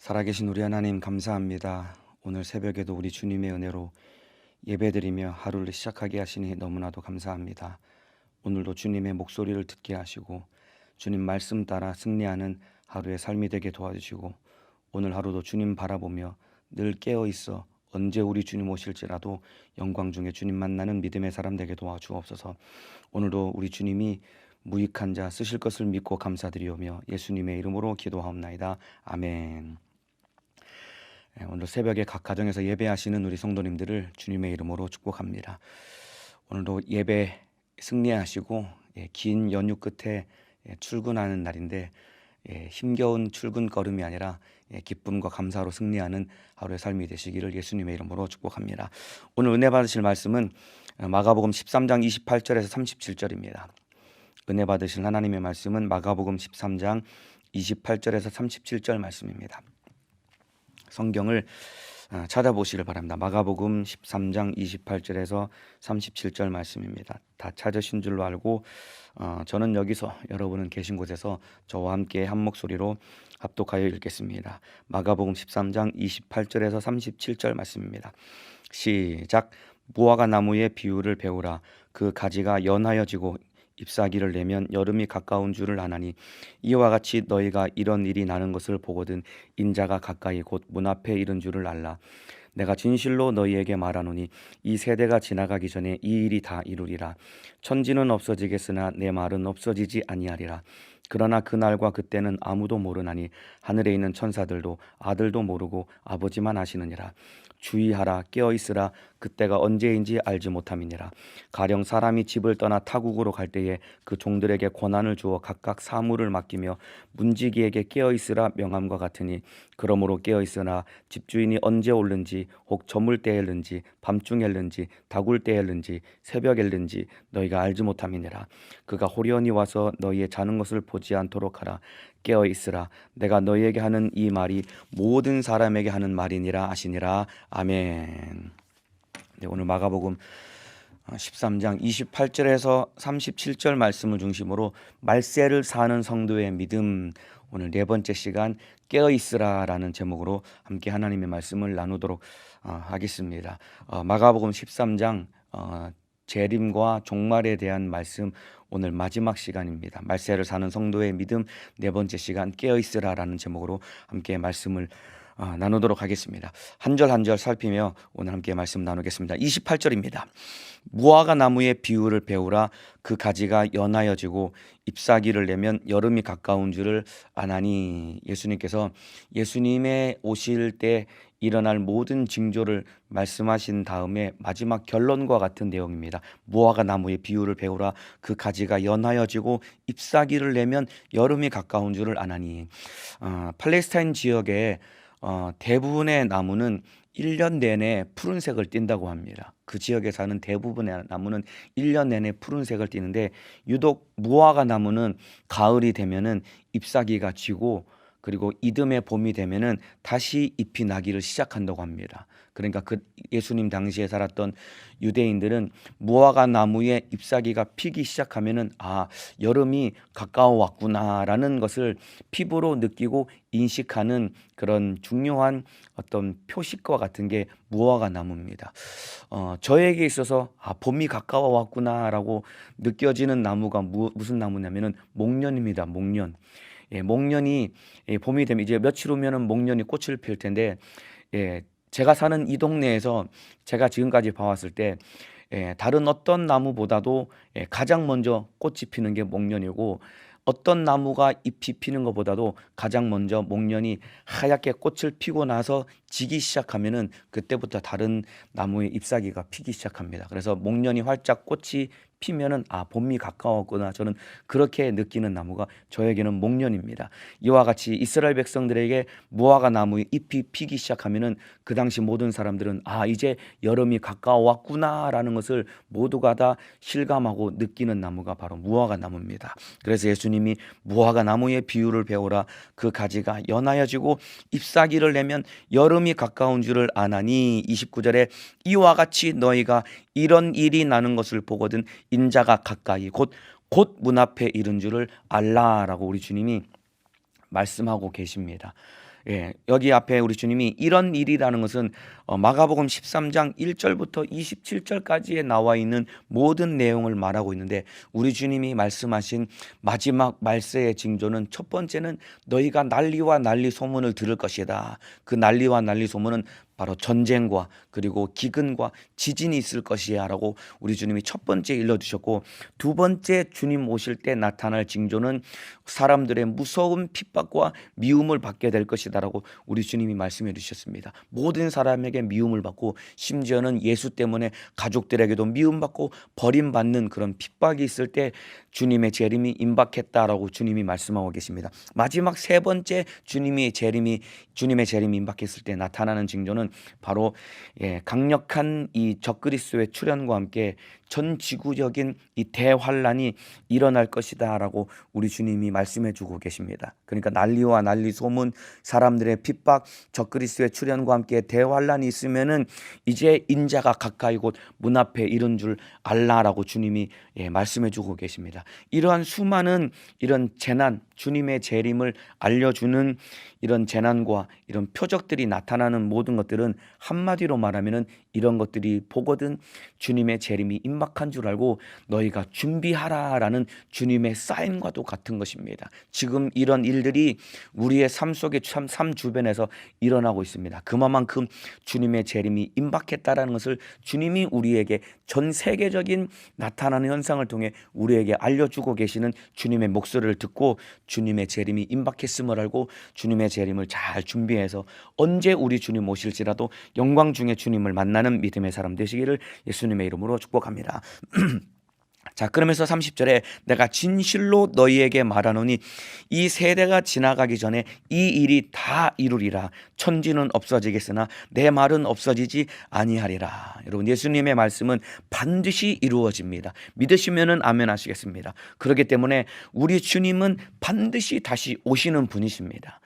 살아계신 우리 하나님 감사합니다. 오늘 새벽에도 우리 주님의 은혜로 예배드리며 하루를 시작하게 하시니 너무나도 감사합니다. 오늘도 주님의 목소리를 듣게 하시고 주님 말씀 따라 승리하는 하루의 삶이 되게 도와주시고 오늘 하루도 주님 바라보며 늘 깨어 있어 언제 우리 주님 오실지라도 영광 중에 주님 만나는 믿음의 사람 되게 도와주옵소서. 오늘도 우리 주님이 무익한 자 쓰실 것을 믿고 감사드리오며 예수님의 이름으로 기도하옵나이다. 아멘. 오늘 새벽에 각 가정에서 예배하시는 우리 성도님들을 주님의 이름으로 축복합니다. 오늘도 예배 승리하시고 긴 연휴 끝에 출근하는 날인데 힘겨운 출근 걸음이 아니라 기쁨과 감사로 승리하는 하루의 삶이 되시기를 예수님의 이름으로 축복합니다. 오늘 은혜 받으실 말씀은 마가복음 13장 28절에서 37절입니다. 은혜 받으실 하나님의 말씀은 마가복음 13장 28절에서 37절 말씀입니다. 성경을 찾아보시길 바랍니다. 마가복음 13장 28절에서 37절 말씀입니다. 다 찾으신 줄로 알고 저는 여기서 여러분은 계신 곳에서 저와 함께 한 목소리로 합독하여 읽겠습니다. 마가복음 13장 28절에서 37절 말씀입니다. 시작. 무화과 나무의 비유를 배우라. 그 가지가 연하여지고 잎사귀를 내면 여름이 가까운 줄을 아나니 이와 같이 너희가 이런 일이 나는 것을 보거든 인자가 가까이 곧 문 앞에 이른 줄을 알라. 내가 진실로 너희에게 말하노니 이 세대가 지나가기 전에 이 일이 다 이루리라. 천지는 없어지겠으나 내 말은 없어지지 아니하리라. 그러나 그날과 그때는 아무도 모르나니 하늘에 있는 천사들도 아들도 모르고 아버지만 아시느니라. 주의하라, 깨어있으라. 그때가 언제인지 알지 못함이니라. 가령 사람이 집을 떠나 타국으로 갈 때에 그 종들에게 권한을 주어 각각 사물을 맡기며 문지기에게 깨어있으라 명함과 같으니 그러므로 깨어있으나 집주인이 언제 올는지 혹 저물 때엘는지 밤중엘는지 다굴 때엘는지 새벽엘는지 너희가 알지 못함이니라. 그가 호련히 와서 너희의 자는 것을 보지 않도록 하라. 깨어 있으라. 내가 너희에게 하는 이 말이 모든 사람에게 하는 말이니라 하시니라. 아멘. 네, 오늘 마가복음 13장 28절에서 37절 말씀을 중심으로 말세를 사는 성도의 믿음, 오늘 네 번째 시간 깨어 있으라라는 제목으로 함께 하나님의 말씀을 나누도록 하겠습니다. 마가복음 13장 재림과 종말에 대한 말씀, 오늘 마지막 시간입니다. 말세를 사는 성도의 믿음 네 번째 시간 깨어 있으라라는 제목으로 함께 말씀을 나누도록 하겠습니다. 한 절 한 절 살피며 오늘 함께 말씀 나누겠습니다. 28절입니다. 무화과 나무의 비유를 배우라. 그 가지가 연하여지고 잎사귀를 내면 여름이 가까운 줄을 아나니. 예수님께서 예수님의 오실 때 일어날 모든 징조를 말씀하신 다음에 마지막 결론과 같은 내용입니다. 무화과 나무의 비유를 배우라. 그 가지가 연하여지고 잎사귀를 내면 여름이 가까운 줄을 아나니. 팔레스타인 지역에 대부분의 나무는 1년 내내 푸른색을 띈다고 합니다. 그 지역에 사는 대부분의 나무는 1년 내내 푸른색을 띠는데 유독 무화과 나무는 가을이 되면은 잎사귀가 지고 그리고 이듬해 봄이 되면은 다시 잎이 나기를 시작한다고 합니다. 그러니까 그 예수님 당시에 살았던 유대인들은 무화과 나무에 잎사귀가 피기 시작하면은 여름이 가까워 왔구나라는 것을 피부로 느끼고 인식하는 그런 중요한 어떤 표식과 같은 게 무화과 나무입니다. 저에게 있어서 봄이 가까워 왔구나라고 느껴지는 나무가 무슨 나무냐면은 목련입니다. 목련. 목련이 봄이 되면 이제 며칠 후면은 목련이 꽃을 필 텐데, 제가 사는 이 동네에서 제가 지금까지 봐왔을 때 다른 어떤 나무보다도 가장 먼저 꽃이 피는 게 목련이고, 어떤 나무가 잎이 피는 것보다도 가장 먼저 목련이 하얗게 꽃을 피고 나서 지기 시작하면은 그때부터 다른 나무의 잎사귀가 피기 시작합니다. 그래서 목련이 활짝 꽃이 피면은 봄이 가까웠구나, 저는 그렇게 느끼는 나무가 저에게는 목련입니다. 이와 같이 이스라엘 백성들에게 무화과 나무의 잎이 피기 시작하면은 그 당시 모든 사람들은 이제 여름이 가까웠구나라는 것을 모두가 다 실감하고 느끼는 나무가 바로 무화과 나무입니다. 그래서 예수님이 무화과 나무의 비유를 배우라. 그 가지가 연하여지고 잎사귀를 내면 여름이 가까운 줄을 아나니. 29절에 이와 같이 너희가 이런 일이 나는 것을 보거든 인자가 가까이 곧 문 앞에 이른 줄을 알라라고 우리 주님이 말씀하고 계십니다. 여기 앞에 우리 주님이 이런 일이라는 것은 마가복음 13장 1절부터 27절까지에 나와 있는 모든 내용을 말하고 있는데, 우리 주님이 말씀하신 마지막 말세의 징조는 첫 번째는 너희가 난리와 난리 소문을 들을 것이다. 그 난리와 난리 소문은 바로 전쟁과 그리고 기근과 지진이 있을 것이야 라고 우리 주님이 첫 번째 일러주셨고, 두 번째 주님 오실 때 나타날 징조는 사람들의 무서운 핍박과 미움을 받게 될 것이다 라고 우리 주님이 말씀해 주셨습니다. 모든 사람에게 미움을 받고, 심지어는 예수 때문에 가족들에게도 미움받고 버림받는 그런 핍박이 있을 때 주님의 재림이 임박했다라고 주님이 말씀하고 계십니다. 마지막 세 번째 주님의 재림이 임박했을 때 나타나는 징조는 바로 강력한 이 적그리스도의 출현과 함께 전 지구적인 이 대환란이 일어날 것이다라고 우리 주님이 말씀해 주고 계십니다. 그러니까 난리와 난리 소문, 사람들의 핍박, 적그리스도의 출현과 함께 대환란이 있으면은 이제 인자가 가까이 곧 문 앞에 이른 줄 알라라고 주님이 말씀해 주고 계십니다. 이러한 수많은 이런 재난, 주님의 재림을 알려주는 이런 재난과 이런 표적들이 나타나는 모든 것들은 한마디로 말하면은 이런 것들이 보거든 주님의 재림이 임박한 줄 알고 너희가 준비하라라는 주님의 사인과도 같은 것입니다. 지금 이런 일들이 우리의 삶 속에 삶 주변에서 일어나고 있습니다. 그만큼 주님의 재림이 임박했다라는 것을 주님이 우리에게 전 세계적인 나타나는 현상을 통해 우리에게 알려주고 계시는 주님의 목소리를 듣고 주님의 재림이 임박했음을 알고 주님의 재림을 잘 준비해서 언제 우리 주님 오실지라도 영광 중에 주님을 만나는 믿음의 사람 되시기를 예수님의 이름으로 축복합니다. 자, 그러면서 30절에 내가 진실로 너희에게 말하노니 이 세대가 지나가기 전에 이 일이 다 이루리라. 천지는 없어지겠으나 내 말은 없어지지 아니하리라. 여러분, 예수님의 말씀은 반드시 이루어집니다. 믿으시면은 아멘 하시겠습니다. 그렇기 때문에 우리 주님은 반드시 다시 오시는 분이십니다.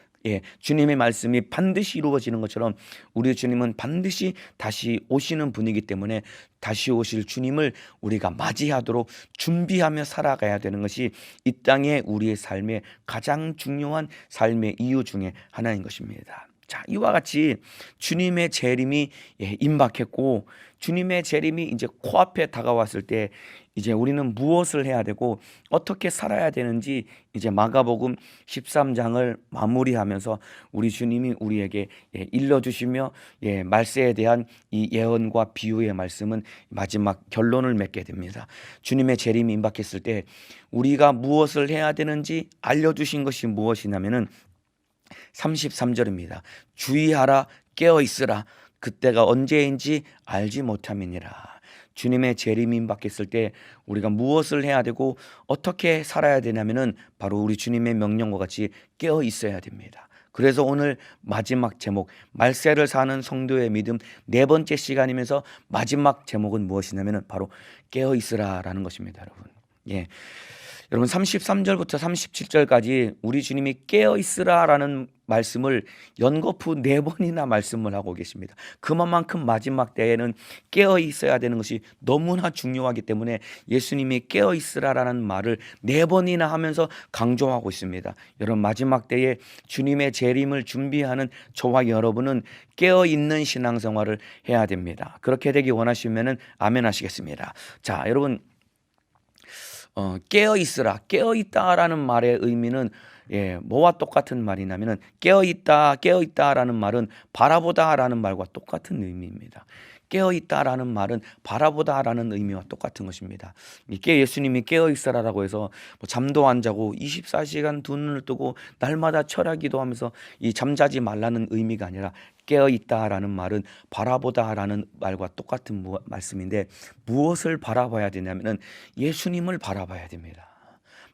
주님의 말씀이 반드시 이루어지는 것처럼 우리 주님은 반드시 다시 오시는 분이기 때문에 다시 오실 주님을 우리가 맞이하도록 준비하며 살아가야 되는 것이 이 땅의 우리의 삶의 가장 중요한 삶의 이유 중에 하나인 것입니다. 자, 이와 같이 주님의 재림이 임박했고, 주님의 재림이 이제 코앞에 다가왔을 때 이제 우리는 무엇을 해야 되고 어떻게 살아야 되는지 이제 마가복음 13장을 마무리하면서 우리 주님이 우리에게 일러주시며 말세에 대한 이 예언과 비유의 말씀은 마지막 결론을 맺게 됩니다. 주님의 재림이 임박했을 때 우리가 무엇을 해야 되는지 알려주신 것이 무엇이냐면은 33절입니다. 주의하라, 깨어 있으라. 그때가 언제인지 알지 못함이니라. 주님의 재림이 임박했을 때 우리가 무엇을 해야 되고 어떻게 살아야 되냐면은 바로 우리 주님의 명령과 같이 깨어 있어야 됩니다. 그래서 오늘 마지막 제목, 말세를 사는 성도의 믿음 네 번째 시간이면서 마지막 제목은 무엇이냐면은 바로 깨어 있으라라는 것입니다, 여러분. 여러분, 33절부터 37절까지 우리 주님이 깨어 있으라라는 말씀을 연거푸 4번이나 말씀을 하고 계십니다. 그만큼 마지막 때에는 깨어 있어야 되는 것이 너무나 중요하기 때문에 예수님이 깨어 있으라라는 말을 4번이나 하면서 강조하고 있습니다. 여러분, 마지막 때에 주님의 재림을 준비하는 저와 여러분은 깨어 있는 신앙생활을 해야 됩니다. 그렇게 되기 원하시면은 아멘 하시겠습니다. 자, 여러분, 깨어 있으라, 깨어 있다라는 말의 의미는 뭐와 똑같은 말이냐면은 깨어 있다라는 말은 바라보다라는 말과 똑같은 의미입니다. 깨어 있다라는 말은 바라보다라는 의미와 똑같은 것입니다. 이게 예수님이 깨어 있으라라고 해서 잠도 안 자고 24시간 두 눈을 뜨고 날마다 철야 기도하면서 이 잠자지 말라는 의미가 아니라 깨어 있다라는 말은 바라보다라는 말과 똑같은 말씀인데, 무엇을 바라봐야 되냐면은 예수님을 바라봐야 됩니다.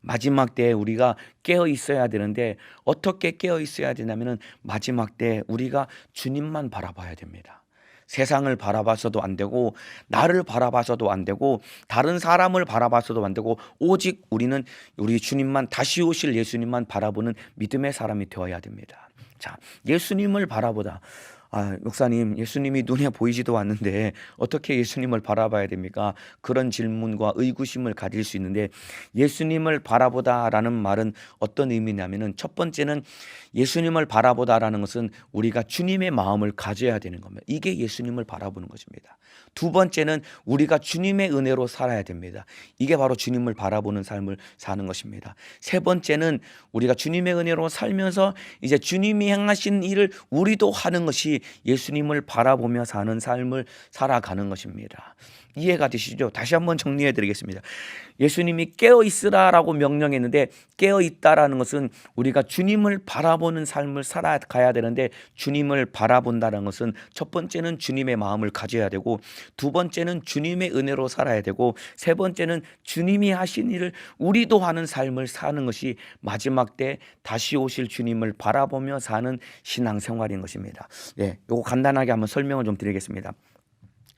마지막 때에 우리가 깨어 있어야 되는데 어떻게 깨어 있어야 되냐면은 마지막 때에 우리가 주님만 바라봐야 됩니다. 세상을 바라봐서도 안 되고, 나를 바라봐서도 안 되고, 다른 사람을 바라봐서도 안 되고, 오직 우리는 우리 주님만, 다시 오실 예수님만 바라보는 믿음의 사람이 되어야 됩니다. 자, 예수님을 바라보다. 목사님, 예수님이 눈에 보이지도 않는데 어떻게 예수님을 바라봐야 됩니까? 그런 질문과 의구심을 가질 수 있는데, 예수님을 바라보다라는 말은 어떤 의미냐면은, 첫 번째는 예수님을 바라보다라는 것은 우리가 주님의 마음을 가져야 되는 겁니다. 이게 예수님을 바라보는 것입니다. 두 번째는 우리가 주님의 은혜로 살아야 됩니다. 이게 바로 주님을 바라보는 삶을 사는 것입니다. 세 번째는 우리가 주님의 은혜로 살면서 이제 주님이 행하신 일을 우리도 하는 것이 예수님을 바라보며 사는 삶을 살아가는 것입니다. 이해가 되시죠? 다시 한번 정리해 드리겠습니다. 예수님이 깨어 있으라라고 명령했는데, 깨어 있다라는 것은 우리가 주님을 바라보는 삶을 살아가야 되는데, 주님을 바라본다는 것은 첫 번째는 주님의 마음을 가져야 되고, 두 번째는 주님의 은혜로 살아야 되고, 세 번째는 주님이 하신 일을 우리도 하는 삶을 사는 것이 마지막 때 다시 오실 주님을 바라보며 사는 신앙생활인 것입니다. 요거 간단하게 한번 설명을 좀 드리겠습니다.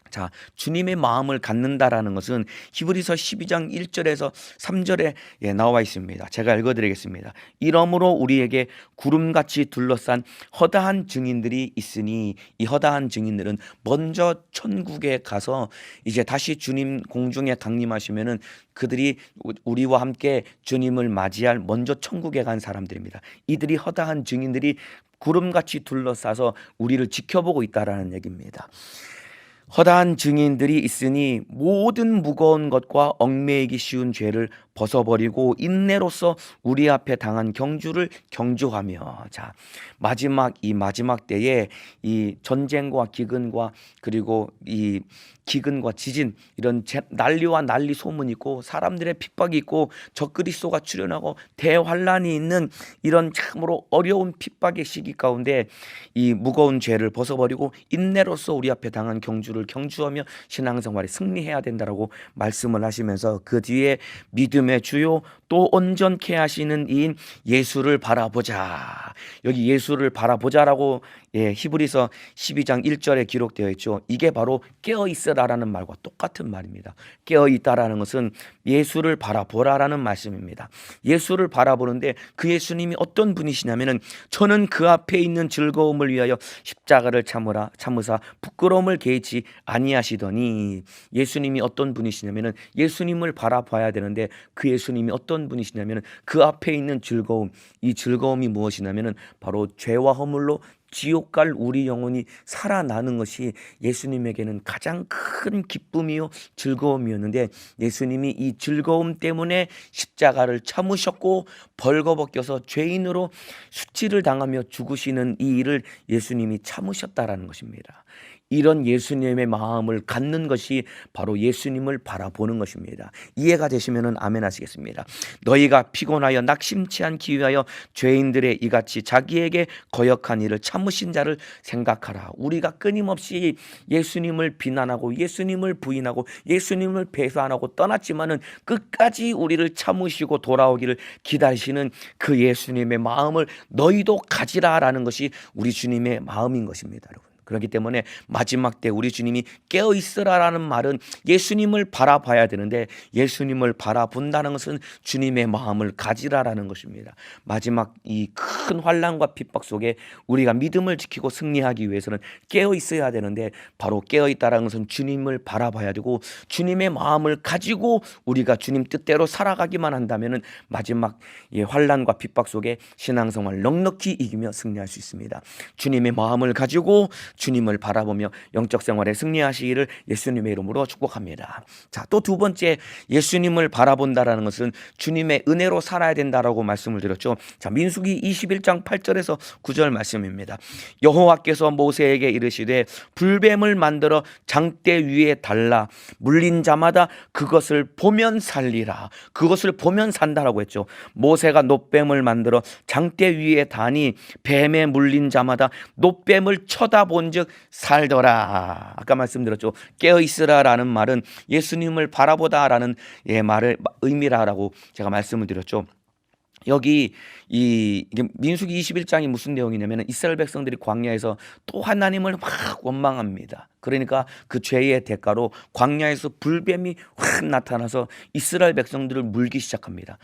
자, 주님의 마음을 갖는다라는 것은 히브리서 12장 1절에서 3절에 나와 있습니다. 제가 읽어드리겠습니다. 이러므로 우리에게 구름같이 둘러싼 허다한 증인들이 있으니, 이 허다한 증인들은 먼저 천국에 가서 이제 다시 주님 공중에 강림하시면은 그들이 우리와 함께 주님을 맞이할 먼저 천국에 간 사람들입니다. 이들이 허다한 증인들이 구름같이 둘러싸서 우리를 지켜보고 있다라는 얘기입니다. 허다한 증인들이 있으니 모든 무거운 것과 얽매이기 쉬운 죄를 벗어버리고 인내로서 우리 앞에 당한 경주를 경주하며, 자, 이 마지막 때에 이 전쟁과 기근과 그리고 이 기근과 지진, 이런 난리와 난리 소문이 있고 사람들의 핍박이 있고 적그리스도가 출현하고 대환란이 있는 이런 참으로 어려운 핍박의 시기 가운데 이 무거운 죄를 벗어버리고 인내로서 우리 앞에 당한 경주를 경주하며 신앙생활에 승리해야 된다라고 말씀을 하시면서, 그 뒤에 믿음의 주요 또 온전케 하시는 이인 예수를 바라보자. 여기 예수를 바라보자라고 히브리서 12장 1절에 기록되어 있죠. 이게 바로 깨어 있으라라는 말과 똑같은 말입니다. 깨어 있다라는 것은 예수를 바라보라라는 말씀입니다. 예수를 바라보는데 그 예수님이 어떤 분이시냐면은, 저는 그 앞에 있는 즐거움을 위하여 십자가를 참으사 부끄러움을 개의치 아니하시더니, 예수님이 어떤 분이시냐면은 예수님을 바라봐야 되는데 그 예수님이 어떤 분이시냐면은 그 앞에 있는 즐거움, 이 즐거움이 무엇이냐면은 바로 죄와 허물로 지옥 갈 우리 영혼이 살아나는 것이 예수님에게는 가장 큰 기쁨이요 즐거움이었는데, 예수님이 이 즐거움 때문에 십자가를 참으셨고 벌거벗겨서 죄인으로 수치를 당하며 죽으시는 이 일을 예수님이 참으셨다라는 것입니다. 이런 예수님의 마음을 갖는 것이 바로 예수님을 바라보는 것입니다. 이해가 되시면 아멘 하시겠습니다. 너희가 피곤하여 낙심치 않기 위하여 죄인들의 이같이 자기에게 거역한 일을 참으신 자를 생각하라. 우리가 끊임없이 예수님을 비난하고 예수님을 부인하고 예수님을 배반하고 떠났지만은 끝까지 우리를 참으시고 돌아오기를 기다리시는 그 예수님의 마음을 너희도 가지라라는 것이 우리 주님의 마음인 것입니다, 여러분. 그렇기 때문에 마지막 때 우리 주님이 깨어 있으라라는 말은 예수님을 바라봐야 되는데, 예수님을 바라본다는 것은 주님의 마음을 가지라라는 것입니다. 마지막 이 큰 환난과 핍박 속에 우리가 믿음을 지키고 승리하기 위해서는 깨어 있어야 되는데, 바로 깨어 있다라는 것은 주님을 바라봐야 되고 주님의 마음을 가지고 우리가 주님 뜻대로 살아가기만 한다면은 마지막 환난과 핍박 속에 신앙생활 넉넉히 이기며 승리할 수 있습니다. 주님의 마음을 가지고 주님을 바라보며 영적 생활에 승리하시기를 예수님의 이름으로 축복합니다. 자, 또 두 번째, 예수님을 바라본다라는 것은 주님의 은혜로 살아야 된다라고 말씀을 드렸죠. 자, 민수기 21장 8절에서 9절 말씀입니다. 여호와께서 모세에게 이르시되 불뱀을 만들어 장대 위에 달라 물린 자마다 그것을 보면 살리라. 그것을 보면 산다라고 했죠. 모세가 놋뱀을 만들어 장대 위에 다니 뱀에 물린 자마다 놋뱀을 쳐다본 즉 살더라. 아까 말씀드렸죠. 깨어 있으라라는 말은 예수님을 바라보다라는 말의 의미라고 제가 말씀을 드렸죠. 여기 이게 민수기 21장이 무슨 내용이냐면, 이스라엘 백성들이 광야에서 또 하나님을 확 원망합니다. 그러니까 그 죄의 대가로 광야에서 불뱀이 확 나타나서 이스라엘 백성들을 물기 시작합니다.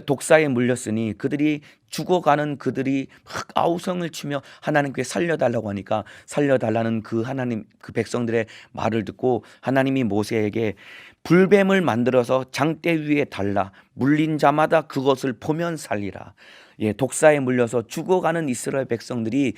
독사에 물렸으니 그들이 죽어가는 그들이 막 아우성을 치며 하나님께 살려달라고 하니까 살려달라는 그 하나님 그 백성들의 말을 듣고 하나님이 모세에게 불뱀을 만들어서 장대 위에 달라 물린 자마다 그것을 보면 살리라. 독사에 물려서 죽어가는 이스라엘 백성들이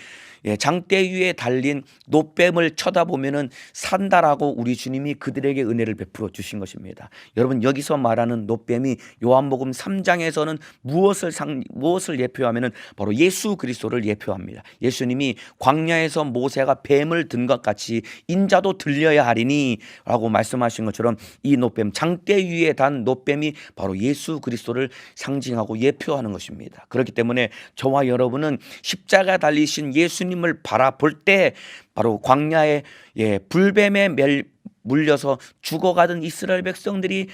장대 위에 달린 노뱀을 쳐다보면은 산다라고 우리 주님이 그들에게 은혜를 베풀어 주신 것입니다. 여러분, 여기서 말하는 노뱀이 요한복음 3장에서는 무엇을 예표하면은 바로 예수 그리스도를 예표합니다. 예수님이 광야에서 모세가 뱀을 든 것 같이 인자도 들려야 하리니라고 말씀하신 것처럼 이 노뱀, 장대 위에 단 노뱀이 바로 예수 그리스도를 상징하고 예표하는 것입니다. 그렇기 때문에 저와 여러분은 십자가 달리신 예수님을 바라볼 때 바로 광야에 불뱀에 물려서 죽어가던 이스라엘 백성들이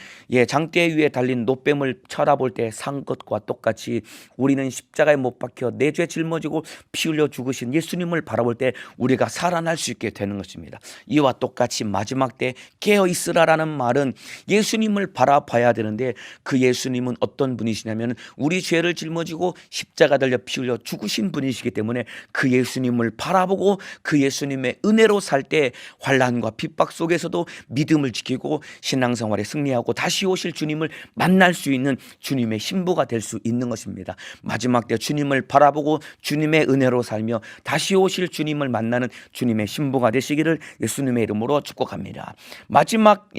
장대 위에 달린 노뱀을 쳐다볼 때 산 것과 똑같이 우리는 십자가에 못 박혀 내 죄 짊어지고 피 흘려 죽으신 예수님을 바라볼 때 우리가 살아날 수 있게 되는 것입니다. 이와 똑같이 마지막 때 깨어 있으라라는 말은 예수님을 바라봐야 되는데 그 예수님은 어떤 분이시냐면 우리 죄를 짊어지고 십자가 달려 피 흘려 죽으신 분이시기 때문에 그 예수님을 바라보고 그 예수님의 은혜로 살 때 환난과 핍박 속에서도 믿음을 지키고 신앙생활에 승리하고 다시 오실 주님을 만날 수 있는 주님의 신부가 될 수 있는 것입니다. 마지막 때 주님을 바라보고 주님의 은혜로 살며 다시 오실 주님을 만나는 주님의 신부가 되시기를 예수님의 이름으로 축복합니다. 마지막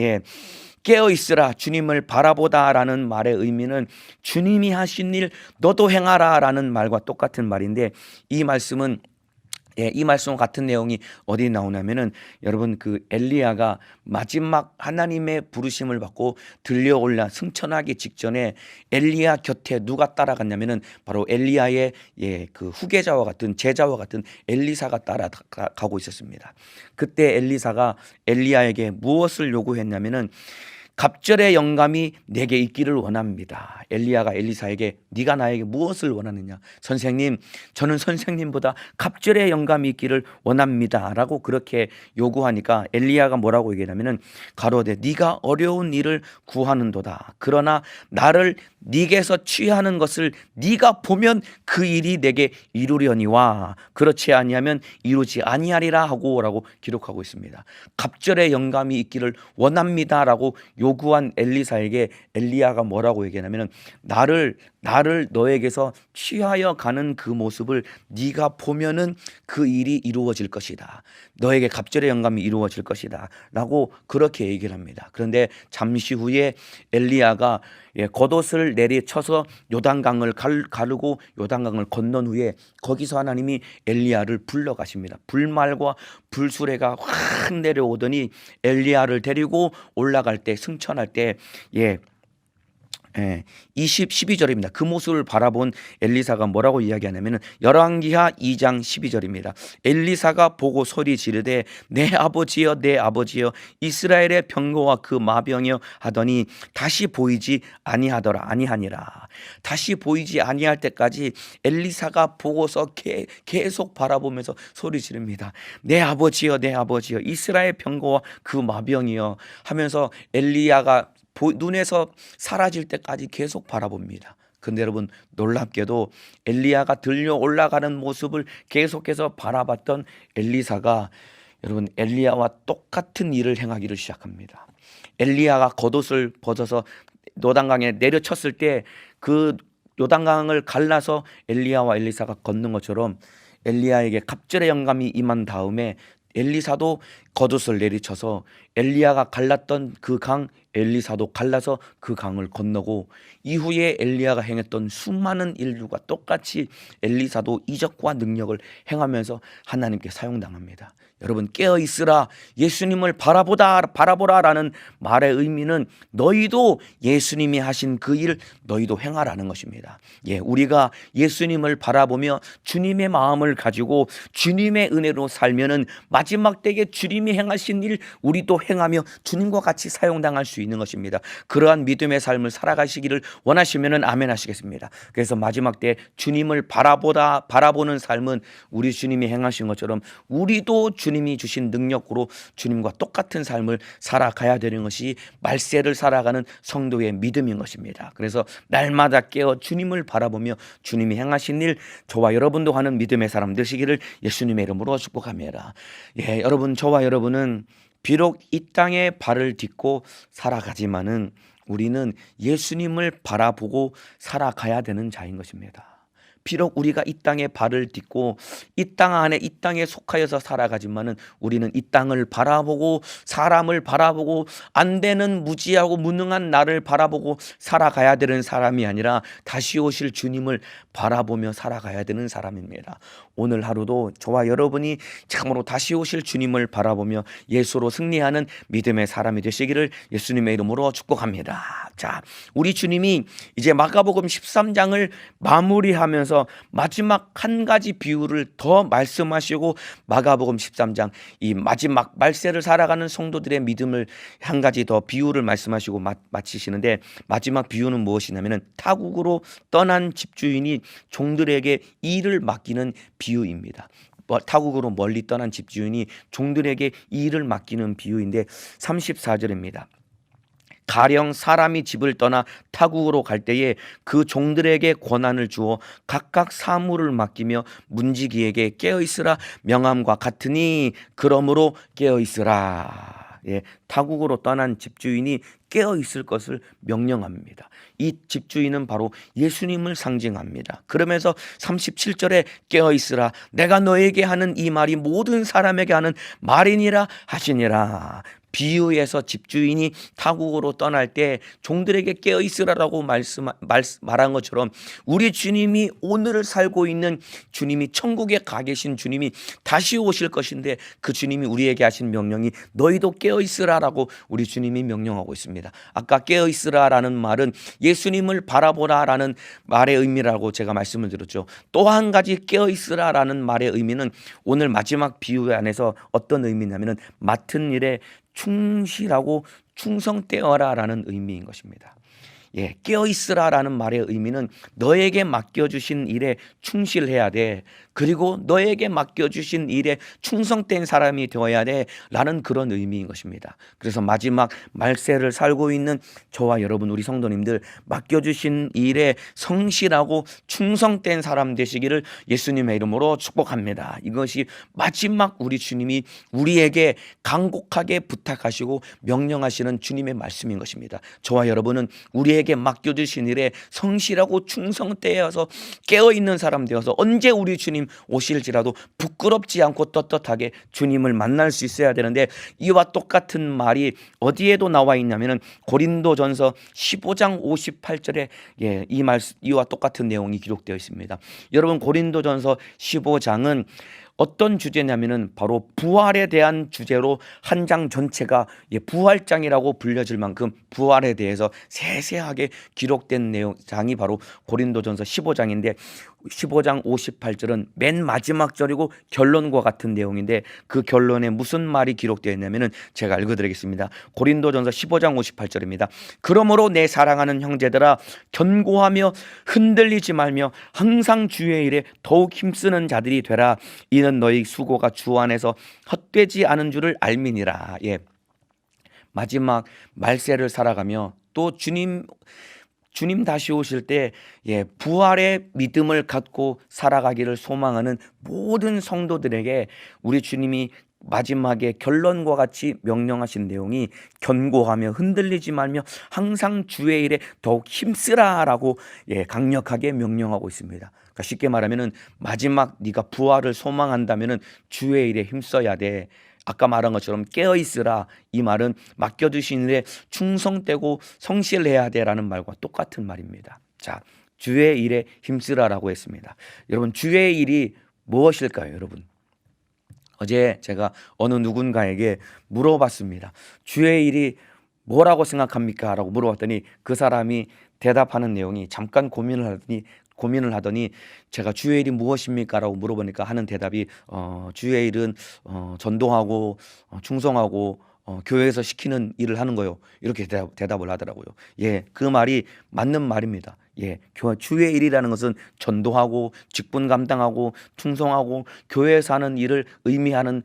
깨어 있으라 주님을 바라보다라는 말의 의미는 주님이 하신 일 너도 행하라라는 말과 똑같은 말인데 이 말씀은 이 말씀과 같은 내용이 어디 나오냐면은 여러분 그 엘리야가 마지막 하나님의 부르심을 받고 들려올라 승천하기 직전에 엘리야 곁에 누가 따라갔냐면은 바로 엘리야의 그 후계자와 같은 제자와 같은 엘리사가 따라가고 있었습니다. 그때 엘리사가 엘리야에게 무엇을 요구했냐면은 갑절의 영감이 내게 있기를 원합니다. 엘리야가 엘리사에게 네가 나에게 무엇을 원하느냐? 선생님, 저는 선생님보다 갑절의 영감이 있기를 원합니다 라고 그렇게 요구하니까 엘리야가 뭐라고 얘기하냐면은 가로되 네가 어려운 일을 구하는도다. 그러나 나를 네게서 취하는 것을 네가 보면 그 일이 내게 이루려니와 그렇지 아니하면 이루지 아니하리라 하고라고 기록하고 있습니다. 갑절의 영감이 있기를 원합니다라고 요구한 엘리사에게 엘리야가 뭐라고 얘기하냐면 나를 너에게서 취하여 가는 그 모습을 네가 보면은 그 일이 이루어질 것이다. 너에게 갑절의 영감이 이루어질 것이다 라고 그렇게 얘기를 합니다. 그런데 잠시 후에 엘리야가 겉옷을 내리쳐서 요단강을 가르고 요단강을 건넌 후에 거기서 하나님이 엘리야를 불러가십니다. 불말과 불수레가 확 내려오더니 엘리야를 데리고 올라갈 때 승천할 때 12절입니다. 그 모습을 바라본 엘리사가 뭐라고 이야기하냐면 열왕기하 2장 12절입니다. 엘리사가 보고 소리 지르되 내 아버지여 내 아버지여 이스라엘의 병거와 그 마병이여 하더니 다시 보이지 아니하니라. 다시 보이지 아니할 때까지 엘리사가 보고서 계속 바라보면서 소리 지릅니다. 내 아버지여 내 아버지여 이스라엘 병거와 그 마병이여 하면서 엘리야가 눈에서 사라질 때까지 계속 바라봅니다. 근데 여러분 놀랍게도 엘리야가 들려 올라가는 모습을 계속해서 바라봤던 엘리사가 여러분 엘리야와 똑같은 일을 행하기를 시작합니다. 엘리야가 겉옷을 벗어서 요단강에 내려쳤을 때 그 요단강을 갈라서 엘리야와 엘리사가 걷는 것처럼 엘리야에게 갑절의 영감이 임한 다음에 엘리사도 겉옷을 내리쳐서 엘리야가 갈랐던 그 강 엘리사도 갈라서 그 강을 건너고 이후에 엘리야가 행했던 수많은 일들과 똑같이 엘리사도 이적과 능력을 행하면서 하나님께 사용당합니다. 여러분 깨어 있으라 예수님을 바라보라라는 말의 의미는 너희도 예수님이 하신 그 일 너희도 행하라는 것입니다. 우리가 예수님을 바라보며 주님의 마음을 가지고 주님의 은혜로 살면은 마지막 때에 주님이 행하신 일 우리도 행하며 주님과 같이 사용당할 수 수 있는 것입니다. 그러한 믿음의 삶을 살아가시기를 원하시면은 아멘 하시겠습니다. 그래서 마지막 때 주님을 바라보는 삶은 우리 주님이 행하신 것처럼 우리도 주님이 주신 능력으로 주님과 똑같은 삶을 살아가야 되는 것이 말세를 살아가는 성도의 믿음인 것입니다. 그래서 날마다 깨어 주님을 바라보며 주님이 행하신 일 저와 여러분도 하는 믿음의 사람 되시기를 예수님의 이름으로 축복합니다. 예, 여러분, 저와 여러분은 비록 이 땅에 발을 딛고 살아가지만은 우리는 예수님을 바라보고 살아가야 되는 자인 것입니다. 비록 우리가 이 땅에 발을 딛고 이 땅 안에 이 땅에 속하여서 살아가지만은 우리는 이 땅을 바라보고 사람을 바라보고 안 되는 무지하고 무능한 나를 바라보고 살아가야 되는 사람이 아니라 다시 오실 주님을 바라보며 살아가야 되는 사람입니다. 오늘 하루도 저와 여러분이 참으로 다시 오실 주님을 바라보며 예수로 승리하는 믿음의 사람이 되시기를 예수님의 이름으로 축복합니다. 자, 우리 주님이 이제 마가복음 13장을 마무리하면서 마지막 한 가지 비유를 더 말씀하시고 마가복음 13장 이 마지막 말세를 살아가는 성도들의 믿음을 한 가지 더 비유를 말씀하시고 마치시는데, 마지막 비유는 무엇이냐면은 타국으로 떠난 집주인이 종들에게 일을 맡기는 비유입니다. 타국으로 멀리 떠난 집주인이 종들에게 일을 맡기는 비유인데 34절입니다. 가령 사람이 집을 떠나 타국으로 갈 때에 그 종들에게 권한을 주어 각각 사물을 맡기며 문지기에게 깨어있으라 명함과 같으니 그러므로 깨어있으라. 예, 타국으로 떠난 집주인이 깨어있을 것을 명령합니다. 이 집주인은 바로 예수님을 상징합니다. 그러면서 37절에 깨어있으라 내가 너에게 하는 이 말이 모든 사람에게 하는 말이니라 하시니라. 비유에서 집주인이 타국으로 떠날 때 종들에게 깨어있으라라고 말한 것처럼 우리 주님이 오늘을 살고 있는 주님이 천국에 가 계신 주님이 다시 오실 것인데 그 주님이 우리에게 하신 명령이 너희도 깨어있으라라고 우리 주님이 명령하고 있습니다. 아까 깨어있으라라는 말은 예수님을 바라보라라는 말의 의미라고 제가 말씀을 드렸죠. 또 한 가지 깨어있으라라는 말의 의미는 오늘 마지막 비유 안에서 어떤 의미냐면은 맡은 일에 충실하고 충성되어라라는 의미인 것입니다. 예, 깨어있으라라는 말의 의미는 너에게 맡겨주신 일에 충실해야 돼. 그리고 너에게 맡겨주신 일에 충성된 사람이 되어야 돼 라는 그런 의미인 것입니다. 그래서 마지막 말세를 살고 있는 저와 여러분 우리 성도님들 맡겨주신 일에 성실하고 충성된 사람 되시기를 예수님의 이름으로 축복합니다. 이것이 마지막 우리 주님이 우리에게 간곡하게 부탁하시고 명령하시는 주님의 말씀인 것입니다. 저와 여러분은 우리에게 맡겨주신 일에 성실하고 충성되어서 깨어있는 사람 되어서 언제 우리 주님 오실지라도 부끄럽지 않고 떳떳하게 주님을 만날 수 있어야 되는데, 이와 똑같은 말이 어디에도 나와 있냐면은 고린도전서 15장 58절에 이와 똑같은 내용이 기록되어 있습니다. 여러분, 고린도전서 15장은 어떤 주제냐면은 바로 부활에 대한 주제로 한 장 전체가 부활장이라고 불려질 만큼 부활에 대해서 세세하게 기록된 장이 바로 고린도전서 15장인데 15장 58절은 맨 마지막 절이고 결론과 같은 내용인데 그 결론에 무슨 말이 기록되어 있냐면은 제가 읽어드리겠습니다. 고린도전서 15장 58절입니다. 그러므로 내 사랑하는 형제들아 견고하며 흔들리지 말며 항상 주의 일에 더욱 힘쓰는 자들이 되라. 이는 너희 수고가 주 안에서 헛되지 않은 줄을 알미니라. 예, 마지막 말세를 살아가며 또 주님 다시 오실 때 부활의 믿음을 갖고 살아가기를 소망하는 모든 성도들에게 우리 주님이 마지막에 결론과 같이 명령하신 내용이 견고하며 흔들리지 말며 항상 주의 일에 더욱 힘쓰라라고 강력하게 명령하고 있습니다. 그러니까 쉽게 말하면은 마지막 네가 부활을 소망한다면은 주의 일에 힘써야 돼. 아까 말한 것처럼 깨어있으라, 이 말은 맡겨주신 일에 충성되고 성실해야 돼라는 말과 똑같은 말입니다. 자, 주의 일에 힘쓰라라고 했습니다. 여러분, 주의 일이 무엇일까요? 여러분, 어제 제가 어느 누군가에게 물어봤습니다. 주의 일이 뭐라고 생각합니까? 라고 물어봤더니 그 사람이 대답하는 내용이 잠깐 고민을 하더니 제가 주의 일이 무엇입니까? 라고 물어보니까 하는 대답이 주의 일은 전도하고 충성하고 교회에서 시키는 일을 하는 거요. 이렇게 대답을 하더라고요. 예, 그 말이 맞는 말입니다. 예, 주의 일이라는 것은 전도하고 직분 감당하고 충성하고 교회에서 하는 일을 의미하는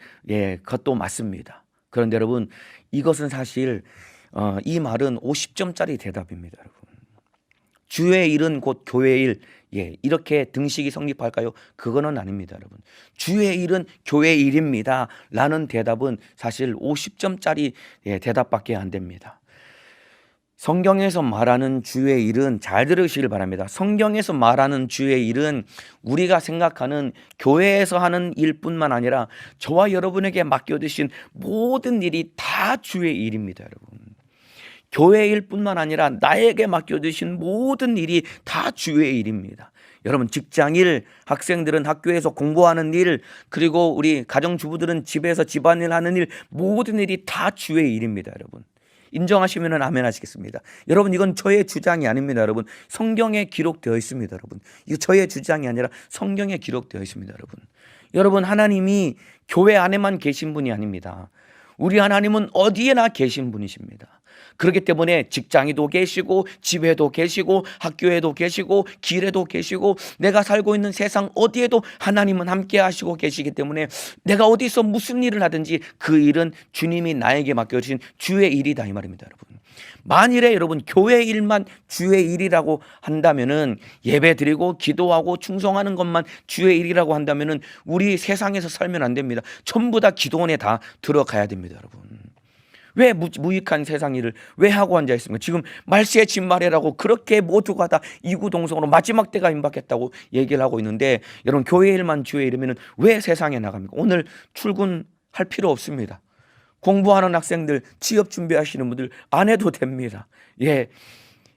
것도 맞습니다. 그런데 여러분, 이것은 사실 이 말은 50점짜리 대답입니다, 여러분. 주의 일은 곧 교회의 일. 예, 이렇게 등식이 성립할까요? 그거는 아닙니다, 여러분. 주의 일은 교회의 일입니다 라는 대답은 사실 50점짜리 대답밖에 안 됩니다. 성경에서 말하는 주의 일은, 잘 들으시길 바랍니다. 성경에서 말하는 주의 일은 우리가 생각하는 교회에서 하는 일뿐만 아니라 저와 여러분에게 맡겨주신 모든 일이 다 주의 일입니다, 여러분. 교회 일뿐만 아니라 나에게 맡겨주신 모든 일이 다 주의 일입니다. 여러분, 직장일, 학생들은 학교에서 공부하는 일, 그리고 우리 가정주부들은 집에서 집안일 하는 일, 모든 일이 다 주의 일입니다, 여러분. 인정하시면 아멘 하시겠습니다. 여러분, 이건 저의 주장이 아닙니다, 여러분. 성경에 기록되어 있습니다, 여러분. 이거 저의 주장이 아니라 성경에 기록되어 있습니다, 여러분. 여러분, 하나님이 교회 안에만 계신 분이 아닙니다. 우리 하나님은 어디에나 계신 분이십니다. 그렇기 때문에 직장에도 계시고 집에도 계시고 학교에도 계시고 길에도 계시고 내가 살고 있는 세상 어디에도 하나님은 함께 하시고 계시기 때문에 내가 어디서 무슨 일을 하든지 그 일은 주님이 나에게 맡겨주신 주의 일이다, 이 말입니다, 여러분. 만일에 여러분 교회 일만 주의 일이라고 한다면은, 예배 드리고 기도하고 충성하는 것만 주의 일이라고 한다면은 우리 세상에서 살면 안 됩니다. 전부 다 기도원에 다 들어가야 됩니다, 여러분. 왜 무익한 세상 일을 왜 하고 앉아 있습니까? 지금 말세의 진말이라고 그렇게 모두가 다 이구동성으로 마지막 때가 임박했다고 얘기를 하고 있는데, 여러분 교회 일만 주의 일이면 왜 세상에 나갑니까? 오늘 출근할 필요 없습니다. 공부하는 학생들, 취업 준비하시는 분들 안 해도 됩니다. 예,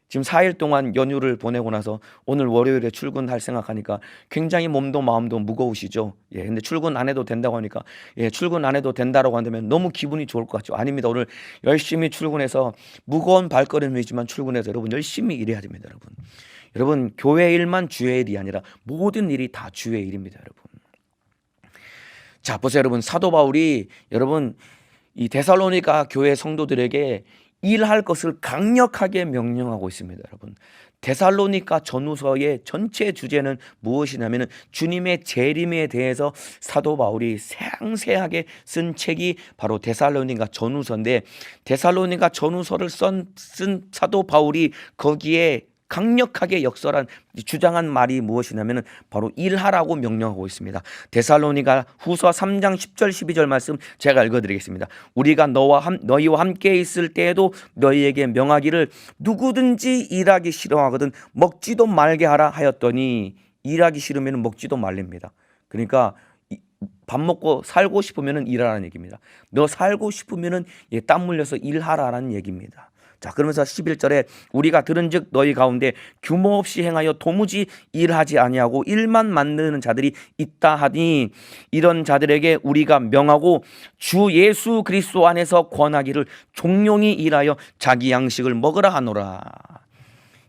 지금 4일 동안 연휴를 보내고 나서 오늘 월요일에 출근할 생각하니까 굉장히 몸도 마음도 무거우시죠. 예, 근데 출근 안 해도 된다고 하니까, 출근 안 해도 된다라고 한다면 너무 기분이 좋을 것 같죠. 아닙니다. 오늘 열심히 출근해서 무거운 발걸음이지만 출근해서 여러분 열심히 일해야 됩니다, 여러분. 여러분, 교회 일만 주의 일이 아니라 모든 일이 다 주의 일입니다, 여러분. 자, 보세요, 여러분. 사도 바울이 여러분 이 데살로니가 교회 성도들에게 일할 것을 강력하게 명령하고 있습니다, 여러분. 데살로니가 전후서의 전체 주제는 무엇이냐면 주님의 재림에 대해서 사도 바울이 상세하게 쓴 책이 바로 데살로니가 전후서인데, 데살로니가 전후서를 쓴 사도 바울이 거기에 강력하게 주장한 말이 무엇이냐면 바로 일하라고 명령하고 있습니다. 데살로니가 후서 3장 10절 12절 말씀 제가 읽어드리겠습니다. 우리가 너희와 함께 있을 때에도 너희에게 명하기를 누구든지 일하기 싫어하거든 먹지도 말게 하라 하였더니, 일하기 싫으면 먹지도 말랍니다. 그러니까 밥 먹고 살고 싶으면 일하라는 얘기입니다. 너 살고 싶으면 땀 흘려서 일하라는 얘기입니다. 자, 그러면서 11절에 우리가 들은즉 너희 가운데 규모 없이 행하여 도무지 일하지 아니하고 일만 만드는 자들이 있다 하니, 이런 자들에게 우리가 명하고 주 예수 그리스도 안에서 권하기를 종용이 일하여 자기 양식을 먹으라 하노라.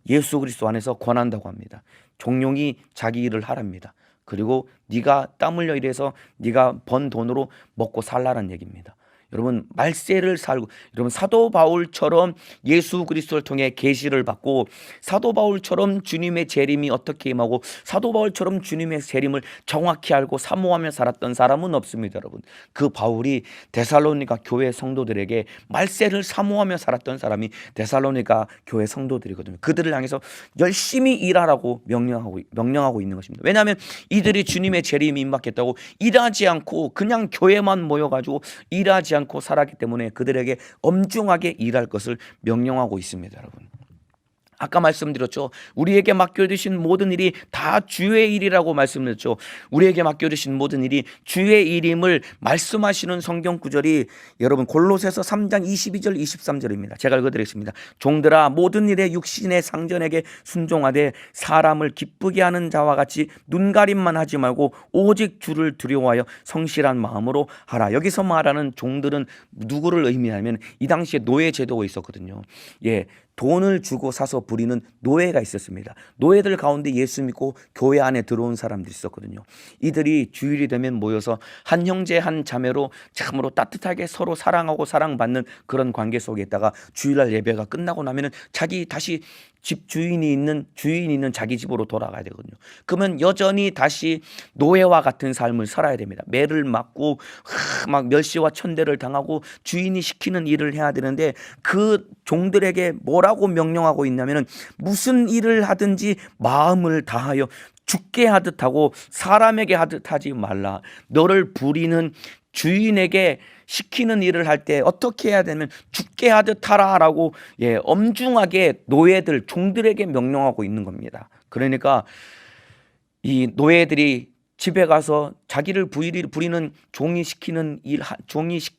예수 그리스도 안에서 권한다고 합니다. 종용이 자기 일을 하랍니다. 그리고 네가 땀 흘려 일해서 네가 번 돈으로 먹고 살라는 얘기입니다. 여러분, 말세를 살고, 여러분 사도 바울처럼 예수 그리스도를 통해 계시를 받고, 사도 바울처럼 주님의 재림이 어떻게 임하고, 사도 바울처럼 주님의 재림을 정확히 알고 사모하며 살았던 사람은 없습니다, 여러분. 그 바울이 데살로니가 교회 성도들에게 말세를 사모하며 살았던 사람이 데살로니가 교회 성도들이거든요. 그들을 향해서 열심히 일하라고 명령하고 있는 것입니다. 왜냐하면 이들이 주님의 재림이 임박했다고 일하지 않고 그냥 교회만 모여가지고 일하지 않고 살았기 때문에 그들에게 엄중하게 일할 것을 명령하고 있습니다, 여러분. 아까 말씀드렸죠. 우리에게 맡겨주신 모든 일이 다 주의 일이라고 말씀드렸죠. 우리에게 맡겨주신 모든 일이 주의 일임을 말씀하시는 성경 구절이 여러분 골로새서 3장 22절 23절입니다. 제가 읽어드리겠습니다. 종들아, 모든 일에 육신의 상전에게 순종하되 사람을 기쁘게 하는 자와 같이 눈가림만 하지 말고 오직 주를 두려워하여 성실한 마음으로 하라. 여기서 말하는 종들은 누구를 의미하면 이 당시에 노예 제도가 있었거든요. 예, 돈을 주고 사서 부리는 노예가 있었습니다. 노예들 가운데 예수 믿고 교회 안에 들어온 사람들이 있었거든요. 이들이 주일이 되면 모여서 한 형제 한 자매로 참으로 따뜻하게 서로 사랑하고 사랑받는 그런 관계 속에 있다가 주일날 예배가 끝나고 나면은 자기 다시 집 주인이 있는 자기 집으로 돌아가야 되거든요. 그러면 여전히 다시 노예와 같은 삶을 살아야 됩니다. 매를 맞고 막 멸시와 천대를 당하고 주인이 시키는 일을 해야 되는데 그 종들에게 뭐라고 명령하고 있냐면은 무슨 일을 하든지 마음을 다하여 죽게 하듯 하고 사람에게 하듯 하지 말라. 너를 부리는 주인에게 시키는 일을 할 때 어떻게 해야 되면 죽게 하듯 하라라고 엄중하게 노예들 종들에게 명령하고 있는 겁니다. 그러니까 이 노예들이 집에 가서 자기를 부리는 종이 시키는 일,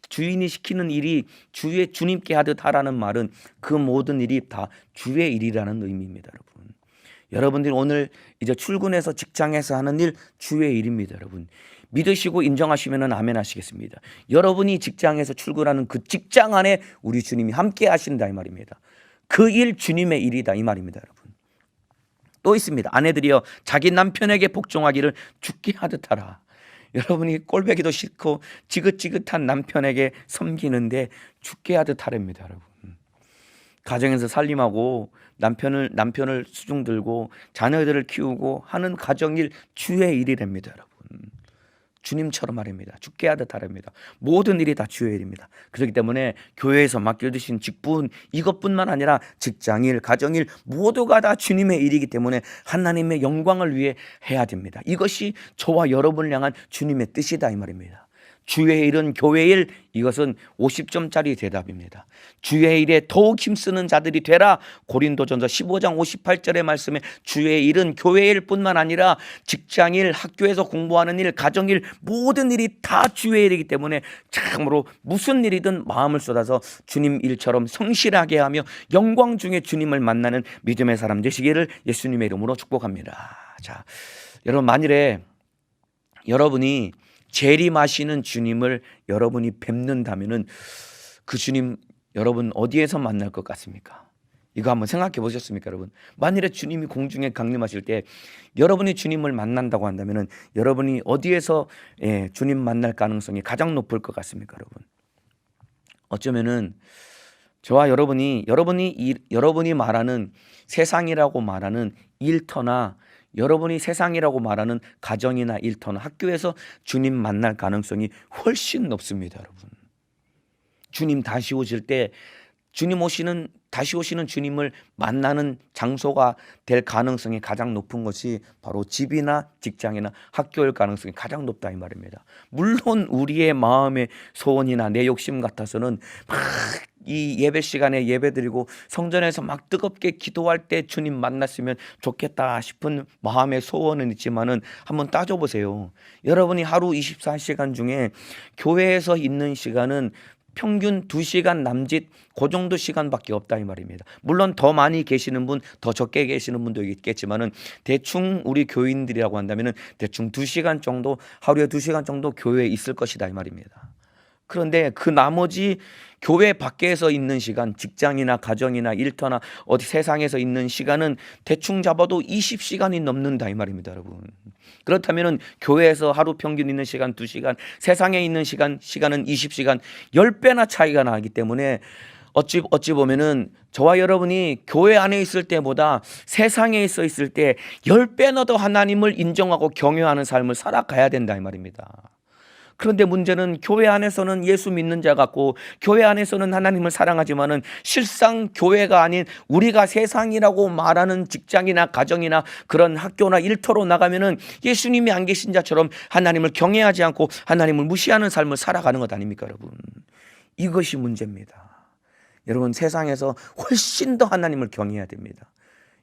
주인이 시키는 일이 주님께 하듯 하라는 말은 그 모든 일이 다 주의 일이라는 의미입니다, 여러분. 여러분들이 오늘 이제 출근해서 직장에서 하는 일 주의 일입니다, 여러분. 믿으시고 인정하시면 아멘 하시겠습니다. 여러분이 직장에서 출근하는 그 직장 안에 우리 주님이 함께 하신다 이 말입니다. 그 일 주님의 일이다 이 말입니다, 여러분. 또 있습니다. 아내들이여 자기 남편에게 복종하기를 죽게 하듯 하라. 여러분이 꼴보기도 싫고 지긋지긋한 남편에게 섬기는데 죽게 하듯 하랍니다, 여러분. 가정에서 살림하고 남편을 수중 들고 자녀들을 키우고 하는 가정일 주의 일이랍니다, 여러분. 주님처럼 말입니다. 죽게 하듯 하랍니다. 모든 일이 다 주의 일입니다. 그렇기 때문에 교회에서 맡겨주신 직분 이것뿐만 아니라 직장일, 가정일 모두가 다 주님의 일이기 때문에 하나님의 영광을 위해 해야 됩니다. 이것이 저와 여러분을 향한 주님의 뜻이다 이 말입니다. 주의 일은 교회 일, 이것은 50점짜리 대답입니다. 주의 일에 더욱 힘쓰는 자들이 되라. 고린도전서 15장 58절의 말씀에 주의 일은 교회 일뿐만 아니라 직장일, 학교에서 공부하는 일, 가정일 모든 일이 다 주의 일이기 때문에 참으로 무슨 일이든 마음을 쏟아서 주님 일처럼 성실하게 하며 영광 중에 주님을 만나는 믿음의 사람 되시기를 예수님의 이름으로 축복합니다. 자, 여러분 만일에 여러분이 재림하시는 주님을 여러분이 뵙는다면은 그 주님 여러분 어디에서 만날 것 같습니까? 이거 한번 생각해 보셨습니까, 여러분? 만일에 주님이 공중에 강림하실 때 여러분이 주님을 만난다고 한다면은 여러분이 어디에서 주님 만날 가능성이 가장 높을 것 같습니까, 여러분? 어쩌면은 저와 여러분이 말하는 세상이라고 말하는 일터나 여러분이 세상이라고 말하는 가정이나 일터나 학교에서 주님 만날 가능성이 훨씬 높습니다, 여러분. 주님 다시 오실 때 다시 오시는 주님을 만나는 장소가 될 가능성이 가장 높은 것이 바로 집이나 직장이나 학교일 가능성이 가장 높다 이 말입니다. 물론 우리의 마음의 소원이나 내 욕심 같아서는 막 이 예배 시간에 예배드리고 성전에서 막 뜨겁게 기도할 때 주님 만났으면 좋겠다 싶은 마음의 소원은 있지만은 한번 따져보세요. 여러분이 하루 24시간 중에 교회에서 있는 시간은 평균 2시간 남짓 그 정도 시간밖에 없다 이 말입니다. 물론 더 많이 계시는 분, 더 적게 계시는 분도 있겠지만은 대충 우리 교인들이라고 한다면은 대충 2시간 정도, 하루에 2시간 정도 교회에 있을 것이다 이 말입니다. 그런데 그 나머지 교회 밖에서 있는 시간, 직장이나 가정이나 일터나 어디 세상에서 있는 시간은 대충 잡아도 20시간이 넘는다 이 말입니다, 여러분. 그렇다면은 교회에서 하루 평균 있는 시간 2시간, 세상에 있는 시간은 20시간, 10배나 차이가 나기 때문에 어찌 보면은 저와 여러분이 교회 안에 있을 때보다 세상에 있을 때 10배나 더 하나님을 인정하고 경외하는 삶을 살아가야 된다 이 말입니다. 그런데 문제는 교회 안에서는 예수 믿는 자 같고 교회 안에서는 하나님을 사랑하지만은 실상 교회가 아닌 우리가 세상이라고 말하는 직장이나 가정이나 그런 학교나 일터로 나가면은 예수님이 안 계신 자처럼 하나님을 경외하지 않고 하나님을 무시하는 삶을 살아가는 것 아닙니까, 여러분? 이것이 문제입니다. 여러분 세상에서 훨씬 더 하나님을 경외해야 됩니다.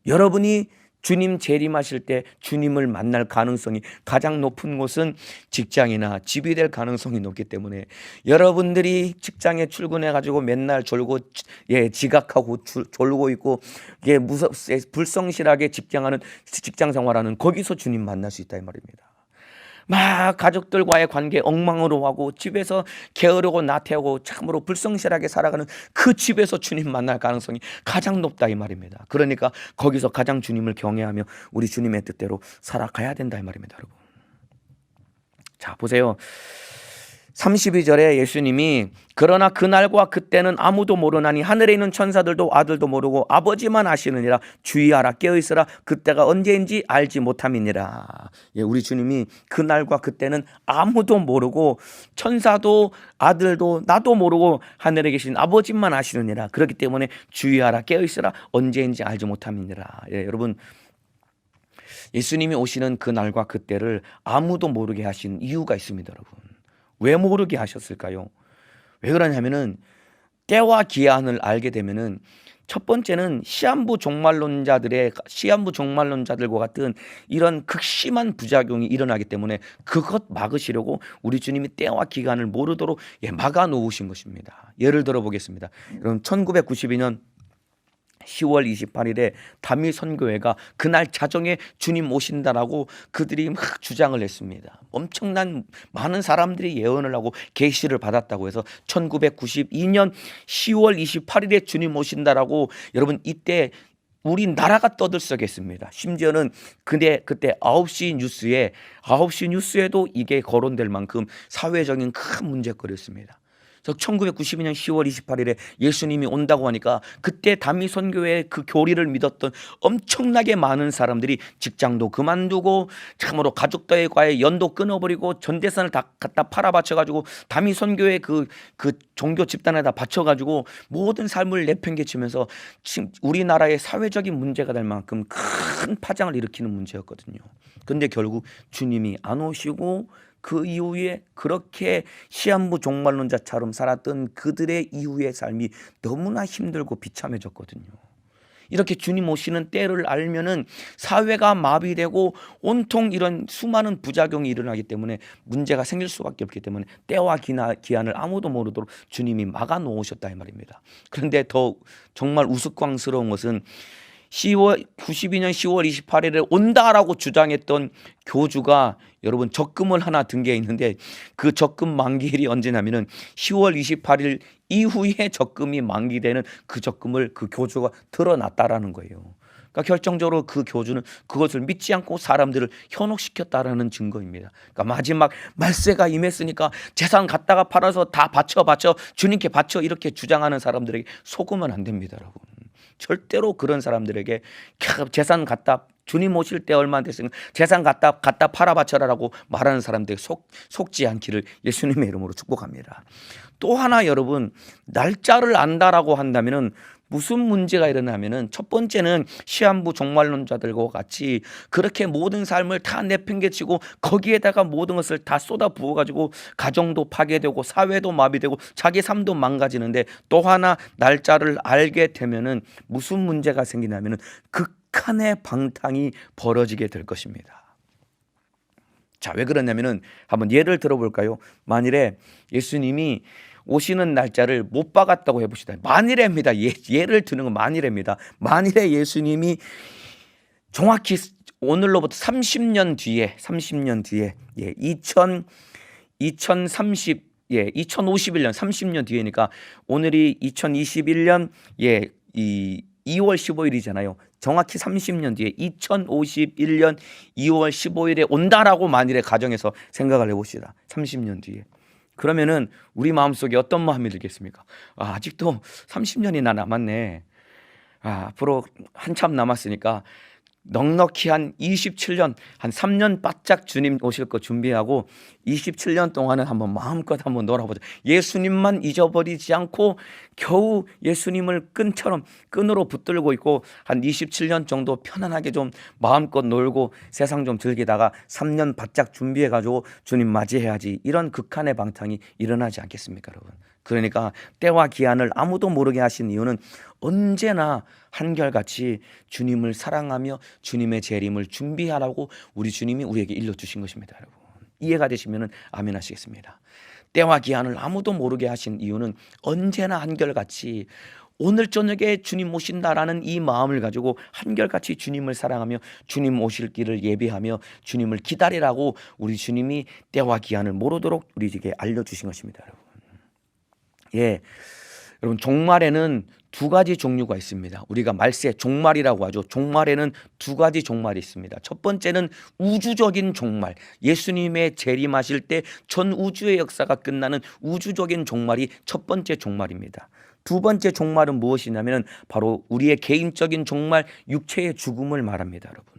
여러분이 주님 재림하실 때 주님을 만날 가능성이 가장 높은 곳은 직장이나 집이 될 가능성이 높기 때문에 여러분들이 직장에 출근해 가지고 맨날 지각하고 졸고 있고 불성실하게 직장 생활하는 거기서 주님 만날 수 있다 이 말입니다. 막 가족들과의 관계 엉망으로 하고 집에서 게으르고 나태하고 참으로 불성실하게 살아가는 그 집에서 주님 만날 가능성이 가장 높다 이 말입니다. 그러니까 거기서 가장 주님을 경외하며 우리 주님의 뜻대로 살아가야 된다 이 말입니다, 여러분. 자, 보세요. 32절에 예수님이 그러나 그날과 그때는 아무도 모르나니 하늘에 있는 천사들도 아들도 모르고 아버지만 아시느니라. 주의하라, 깨어있으라, 그때가 언제인지 알지 못함이니라. 예, 우리 주님이 그날과 그때는 아무도 모르고 천사도 아들도 나도 모르고 하늘에 계신 아버지만 아시느니라. 그렇기 때문에 주의하라, 깨어있으라, 언제인지 알지 못함이니라. 예, 여러분, 예수님이 오시는 그날과 그때를 아무도 모르게 하신 이유가 있습니다, 여러분. 왜 모르게 하셨을까요? 왜 그러냐면은 때와 기한을 알게 되면은 첫 번째는 시한부 종말론자들과 같은 이런 극심한 부작용이 일어나기 때문에 그것 막으시려고 우리 주님이 때와 기간을 모르도록 막아 놓으신 것입니다. 예를 들어 보겠습니다. 여러분, 1992년 10월 28일에 담임 선교회가 그날 자정에 주님 오신다라고 그들이 막 주장을 했습니다. 엄청난 많은 사람들이 예언을 하고 계시를 받았다고 해서 1992년 10월 28일에 주님 오신다라고, 여러분, 이때 우리나라가 떠들썩했습니다. 심지어는 그때 9시 뉴스에도 이게 거론될 만큼 사회적인 큰 문제거리였습니다. 1992년 10월 28일에 예수님이 온다고 하니까 그때 담임 선교회의 그 교리를 믿었던 엄청나게 많은 사람들이 직장도 그만두고 참으로 가족들과의 연도 끊어버리고 전 재산을 다 갖다 팔아 바쳐가지고 담임 선교회 그 종교 집단에다 바쳐가지고 모든 삶을 내팽개치면서 지금 우리나라의 사회적인 문제가 될 만큼 큰 파장을 일으키는 문제였거든요. 그런데 결국 주님이 안 오시고 그 이후에 그렇게 시한부 종말론자처럼 살았던 그들의 이후의 삶이 너무나 힘들고 비참해졌거든요. 이렇게 주님 오시는 때를 알면은 사회가 마비되고 온통 이런 수많은 부작용이 일어나기 때문에 문제가 생길 수밖에 없기 때문에 때와 기한을 아무도 모르도록 주님이 막아 놓으셨다 이 말입니다. 그런데 더 정말 우스꽝스러운 것은 92년 10월 28일에 온다라고 주장했던 교주가 여러분 적금을 하나 든 게 있는데 그 적금 만기일이 언제냐면은 10월 28일 이후에 적금이 만기되는 그 적금을 그 교주가 드러났다라는 거예요. 그러니까 결정적으로 그 교주는 그것을 믿지 않고 사람들을 현혹시켰다라는 증거입니다. 그러니까 마지막 말세가 임했으니까 재산 갖다가 팔아서 다 바쳐 주님께 바쳐 이렇게 주장하는 사람들에게 속으면 안 됩니다, 여러분. 절대로 그런 사람들에게 재산 갖다 주님 오실 때 얼마 안 됐으니까 재산 갖다 팔아 바쳐라라고 말하는 사람들에게 속지 않기를 예수님의 이름으로 축복합니다. 또 하나, 여러분, 날짜를 안다라고 한다면은 무슨 문제가 일어나면은 첫 번째는 시한부 종말론자들과 같이 그렇게 모든 삶을 다 내팽개치고 거기에다가 모든 것을 다 쏟아 부어가지고 가정도 파괴되고 사회도 마비되고 자기 삶도 망가지는데, 또 하나 날짜를 알게 되면은 무슨 문제가 생기냐면은 극한의 방탕이 벌어지게 될 것입니다. 자, 왜 그러냐면은 한번 예를 들어볼까요? 만일에 예수님이 오시는 날짜를 못 박았다고 해봅시다. 만일에입니다. 예를 드는 건 만일에입니다. 만일에 예수님이 정확히 오늘로부터 30년 뒤에 2051년 30년 뒤에니까 오늘이 2021년 이 2월 15일이잖아요. 정확히 30년 뒤에 2051년 2월 15일에 온다라고 만일에 가정에서 생각을 해봅시다. 30년 뒤에. 그러면은 우리 마음속에 어떤 마음이 들겠습니까? 아직도 30년이나 남았네. 앞으로 한참 남았으니까 넉넉히 한 27년, 한 3년 바짝 주님 오실 거 준비하고 27년 동안은 한번 마음껏 한번 놀아보자. 예수님만 잊어버리지 않고 겨우 예수님을 끈으로 붙들고 있고 한 27년 정도 편안하게 좀 마음껏 놀고 세상 좀 즐기다가 3년 바짝 준비해가지고 주님 맞이해야지. 이런 극한의 방탕이 일어나지 않겠습니까, 여러분? 그러니까 때와 기한을 아무도 모르게 하신 이유는 언제나 한결같이 주님을 사랑하며 주님의 재림을 준비하라고 우리 주님이 우리에게 일러주신 것입니다, 여러분. 이해가 되시면 아멘 하시겠습니다. 때와 기한을 아무도 모르게 하신 이유는 언제나 한결같이 오늘 저녁에 주님 오신다라는 이 마음을 가지고 한결같이 주님을 사랑하며 주님 오실 길을 예비하며 주님을 기다리라고 우리 주님이 때와 기한을 모르도록 우리에게 알려주신 것입니다. 여러분. 예, 여러분, 종말에는 두 가지 종류가 있습니다. 우리가 말세 종말이라고 하죠. 종말에는 두 가지 종말이 있습니다. 첫 번째는 우주적인 종말, 예수님의 재림하실 때 전 우주의 역사가 끝나는 우주적인 종말이 첫 번째 종말입니다. 두 번째 종말은 무엇이냐면 바로 우리의 개인적인 종말, 육체의 죽음을 말합니다. 여러분,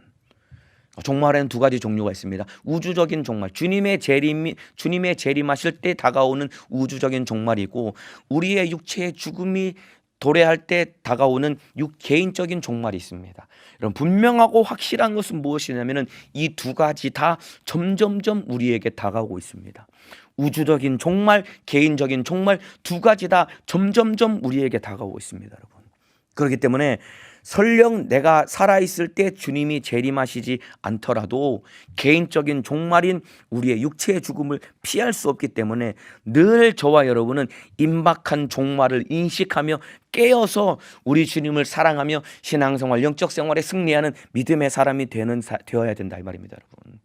종말에는 두 가지 종류가 있습니다. 우주적인 종말, 주님의 재림하실 때 다가오는 우주적인 종말이고, 우리의 육체의 죽음이 도래할 때 다가오는 개인적인 종말이 있습니다. 여러분, 분명하고 확실한 것은 무엇이냐면 이 두 가지 다 점점점 우리에게 다가오고 있습니다. 우주적인 종말, 개인적인 종말, 두 가지 다 점점점 우리에게 다가오고 있습니다. 여러분, 그렇기 때문에 설령 내가 살아있을 때 주님이 재림하시지 않더라도 개인적인 종말인 우리의 육체의 죽음을 피할 수 없기 때문에 늘 저와 여러분은 임박한 종말을 인식하며 깨어서 우리 주님을 사랑하며 신앙생활, 영적 생활에 승리하는 믿음의 사람이 되어야 된다 이 말입니다. 여러분,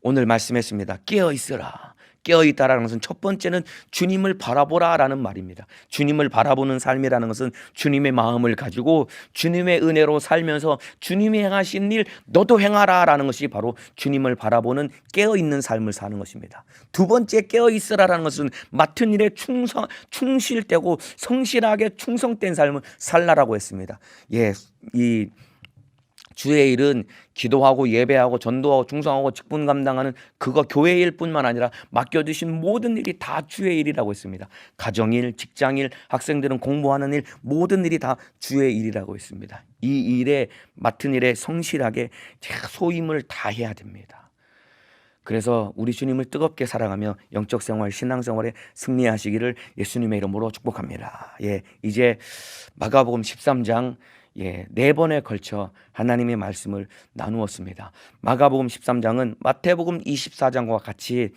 오늘 말씀했습니다. 깨어 있으라. 깨어있다라는 것은 첫 번째는 주님을 바라보라라는 말입니다. 주님을 바라보는 삶이라는 것은 주님의 마음을 가지고 주님의 은혜로 살면서 주님이 행하신 일 너도 행하라라는 것이 바로 주님을 바라보는 깨어있는 삶을 사는 것입니다. 두 번째, 깨어있으라라는 것은 맡은 일에 충실되고 성실하게 충성된 삶을 살라라고 했습니다. 예, 이 주의 일은 기도하고 예배하고 전도하고 충성하고 직분 감당하는 그거 교회의 일뿐만 아니라 맡겨주신 모든 일이 다 주의 일이라고 했습니다. 가정일, 직장일, 학생들은 공부하는 일, 모든 일이 다 주의 일이라고 했습니다. 이 일에 맡은 일에 성실하게 소임을 다해야 됩니다. 그래서 우리 주님을 뜨겁게 사랑하며 영적 생활, 신앙 생활에 승리하시기를 예수님의 이름으로 축복합니다. 예, 이제 마가복음 13장 네 번에 걸쳐 하나님의 말씀을 나누었습니다. 마가복음 13장은 마태복음 24장과 같이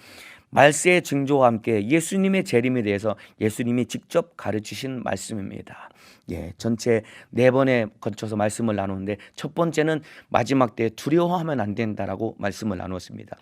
말세의 징조와 함께 예수님의 재림에 대해서 예수님이 직접 가르치신 말씀입니다. 전체 네 번에 거쳐서 말씀을 나누는데 첫 번째는 마지막 때에 두려워하면 안 된다라고 말씀을 나누었습니다.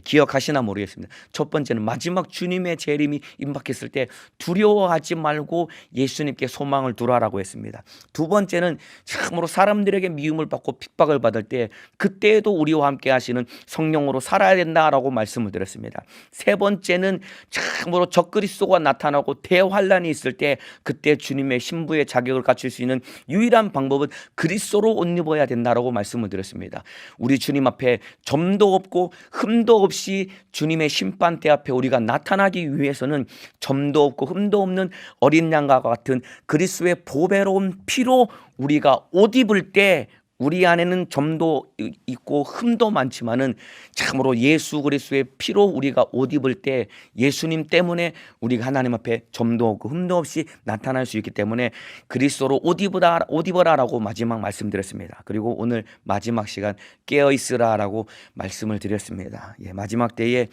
기억하시나 모르겠습니다. 첫 번째는 마지막 주님의 재림이 임박했을 때 두려워하지 말고 예수님께 소망을 두라라고 했습니다. 두 번째는 참으로 사람들에게 미움을 받고 핍박을 받을 때 그때에도 우리와 함께 하시는 성령으로 살아야 된다라고 말씀을 드렸습니다. 세 번째는 참으로 적그리스도가 나타나고 대환란이 있을 때 그때 주님의 신부의 자격을 갖출 수 있는 유일한 방법은 그리스도로 옷 입어야 된다라고 말씀을 드렸습니다. 우리 주님 앞에 점도 없고 흠도 없이 주님의 심판대 앞에 우리가 나타나기 위해서는 점도 없고 흠도 없는 어린 양과 같은 그리스도의 보배로운 피로 우리가 옷 입을 때 우리 안에는 점도 있고 흠도 많지만은 참으로 예수 그리스도의 피로 우리가 옷 입을 때 예수님 때문에 우리가 하나님 앞에 점도 없고 흠도 없이 나타날 수 있기 때문에 그리스도로 옷 입어라라고 마지막 말씀드렸습니다. 그리고 오늘 마지막 시간 깨어 있으라라고 말씀을 드렸습니다. 마지막 때에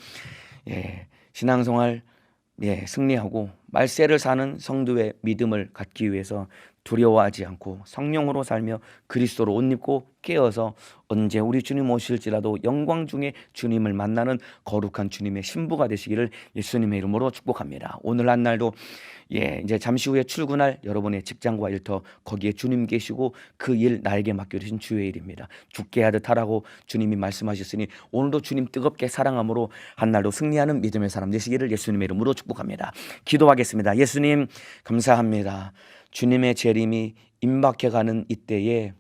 신앙생활 승리하고 말세를 사는 성도의 믿음을 갖기 위해서 두려워하지 않고 성령으로 살며 그리스도로 옷 입고 깨어서 언제 우리 주님 오실지라도 영광 중에 주님을 만나는 거룩한 주님의 신부가 되시기를 예수님의 이름으로 축복합니다. 오늘 한 날도 이제 잠시 후에 출근할 여러분의 직장과 일터 거기에 주님 계시고 그 일 나에게 맡겨주신 주의 일입니다. 죽게 하듯 하라고 주님이 말씀하셨으니 오늘도 주님 뜨겁게 사랑함으로 한 날도 승리하는 믿음의 사람 되시기를 예수님의 이름으로 축복합니다. 기도하겠습니다. 예수님 감사합니다. 주님의 재림이 임박해가는 이때에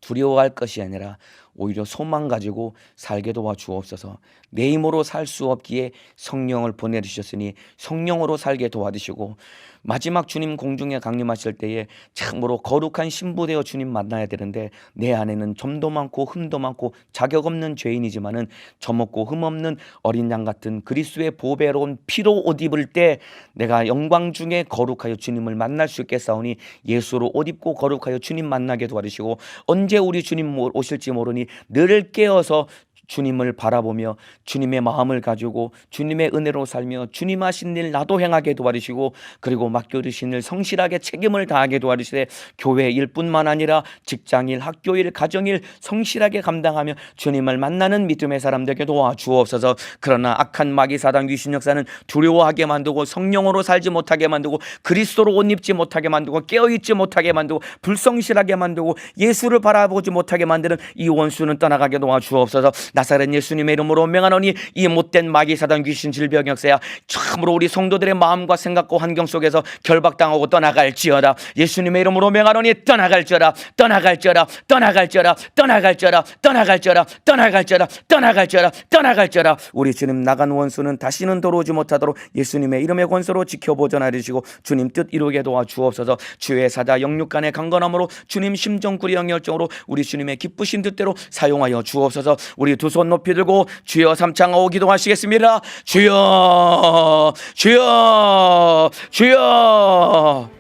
두려워할 것이 아니라 오히려 소망 가지고 살게 도와주옵소서. 내 힘으로 살 수 없기에 성령을 보내주셨으니 성령으로 살게 도와주시고 마지막 주님 공중에 강림하실 때에 참으로 거룩한 신부되어 주님 만나야 되는데 내 안에는 점도 많고 흠도 많고 자격 없는 죄인이지만은 점 없고 흠 없는 어린 양 같은 그리스도의 보배로운 피로 옷 입을 때 내가 영광 중에 거룩하여 주님을 만날 수 있겠사오니 예수로 옷 입고 거룩하여 주님 만나게 도와주시고 언제 우리 주님 오실지 모르니 늘 깨어서 주님을 바라보며 주님의 마음을 가지고 주님의 은혜로 살며 주님 하신 일 나도 행하게 도와주시고, 그리고 맡겨주신 일 성실하게 책임을 다하게 도와주시되, 교회 일뿐만 아니라 직장일, 학교일, 가정일 성실하게 감당하며 주님을 만나는 믿음의 사람 되게 도와주옵소서. 그러나 악한 마귀 사단 귀신 역사는 두려워하게 만들고 성령으로 살지 못하게 만들고 그리스도로 옷 입지 못하게 만들고 깨어있지 못하게 만들고 불성실하게 만들고 예수를 바라보지 못하게 만드는 이 원수는 떠나가게 도와주옵소서. 나사렛 예수님의 이름으로 명하노니 이 못된 마귀 사단 귀신 질병 역사야 참으로 우리 성도들의 마음과 생각과 환경 속에서 결박당하고 떠나갈지어다. 예수님의 이름으로 명하노니 떠나갈지어다. 떠나갈지어다. 떠나갈지어다. 떠나갈지어다. 떠나갈지어다. 떠나갈지어다. 떠나갈지어다. 떠나갈지어다. 우리 주님 나간 원수는 다시는 돌아오지 못하도록 예수님의 이름의 권세로 지켜보존하여 주시고 주님 뜻 이루게 도와주옵소서. 주의 사자 영육간의 강건함으로 주님 심정 구령 열정으로 우리 주님의 기쁘신 뜻대로 사용하여 주옵소서. 우리 두 손 높이 들고 주여 삼창하고 기도하시겠습니다. 주여 주여 주여.